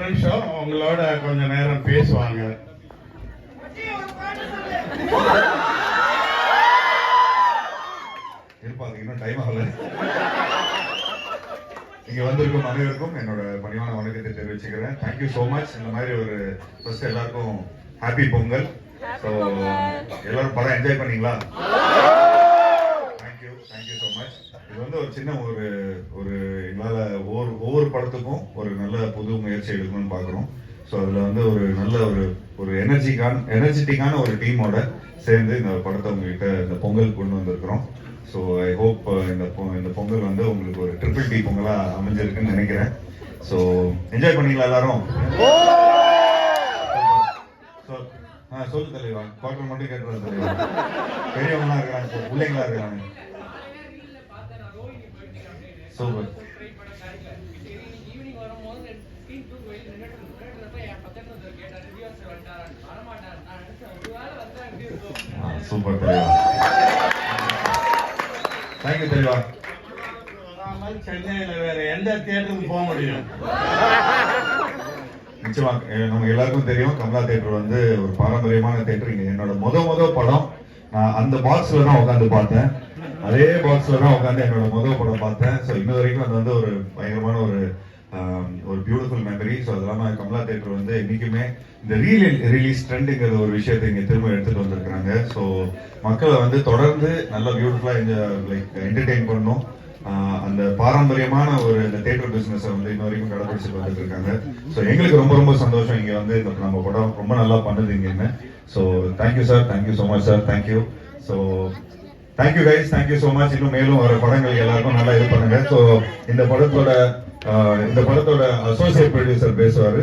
நிமிஷம் உங்களோட கொஞ்ச நேரம் பேசுவாங்க. இருப்பாங்க, இன்னும் டைம் ஆகல. இங்க வந்திருக்கும் அனைவருக்கும் என்னோட பணிவான வணக்கத்தை தெரிவிச்சுக்கிறேன். Thank you so much. இந்த மாதிரி ஒரு ஃபர்ஸ்ட் எல்லாருக்கும் ஹாப்பி பொங்கல். ஸோ எல்லாரும் படம் என்ஜாய் பண்ணீங்களா? Thank you so much. இது வந்து ஒரு சின்ன ஒரு எங்களால் ஒவ்வொரு படத்துக்கும் ஒரு நல்ல புது முயற்சி எடுக்கணும்னு பார்க்குறோம். ஸோ அதில் வந்து ஒரு நல்ல ஒரு எனர்ஜெட்டிக்கான ஒரு டீமோட சேர்ந்து இந்த படத்தை உங்ககிட்ட இந்த பொங்கல் கொண்டு வந்திருக்கிறோம். ஸோ ஐ ஹோப் இந்த பொங்கல் வந்து உங்களுக்கு ஒரு ட்ரிபிள் டி பொங்கலாக அமைஞ்சிருக்குன்னு நினைக்கிறேன். ஸோ என்ஜாய் பண்ணீங்களா எல்லாரும்? சொல்லு தலைவா, குவார்டர் மட்டும் கேட்டுறது தலைவா. பெரியவங்களா இருக்கிறாங்க, பிள்ளைங்களா இருக்கிறாங்க. சூப்பர். சூப்பர் தலைவா, தேங்க்யூ தலைவா. சென்னையில வேற எந்த தியேட்டருக்கு போக முடியும்? நிச்சயமா நமக்கு எல்லாருக்கும் தெரியும், கமலா தியேட்டர் வந்து ஒரு பாரம்பரியமான தியேட்டர். இங்க என்னோட முத படம் நான் அந்த பாக்ஸ்ல தான் உட்காந்து பார்த்தேன். அதே பாக்ஸ்ல தான் உட்காந்து என்னோட படம் பார்த்தேன். ஸோ இன்ன வரைக்கும் அது வந்து ஒரு பயங்கரமான ஒரு பியூட்டிஃபுல் மெமரி. ஸோ அது இல்லாமல் கமலா தியேட்டர் வந்து இன்னைக்குமே இந்த ரிலீஸ் ட்ரெண்டுங்கிற ஒரு விஷயத்தை இங்கே திரும்ப எடுத்துட்டு வந்திருக்கிறாங்க. ஸோ மக்களை வந்து தொடர்ந்து நல்லா பியூட்டிஃபுல்லாக லைக் என்டர்டெயின் பண்ணணும். அந்த பாரம்பரியமான இந்த தியேட்டர் பிசினஸை வந்து இன்ன வரைக்கும் கடைபிடிச்சிட்டு வந்துட்டு இருக்காங்க. ஸோ எங்களுக்கு ரொம்ப சந்தோஷம் இங்கே வந்து நம்ம படம் ரொம்ப நல்லா பண்ணுது இங்கன்னு. So thank you sir, thank you so much sir, thank you. So thank you guys, thank you so much. இன்னும் மேலும் வர படங்கள் எல்லாருக்கும் நல்லா இது பண்ணுங்க. ஸோ இந்த படத்தோட அசோசியேட் ப்ரொடியூசர் பேசுவாரு.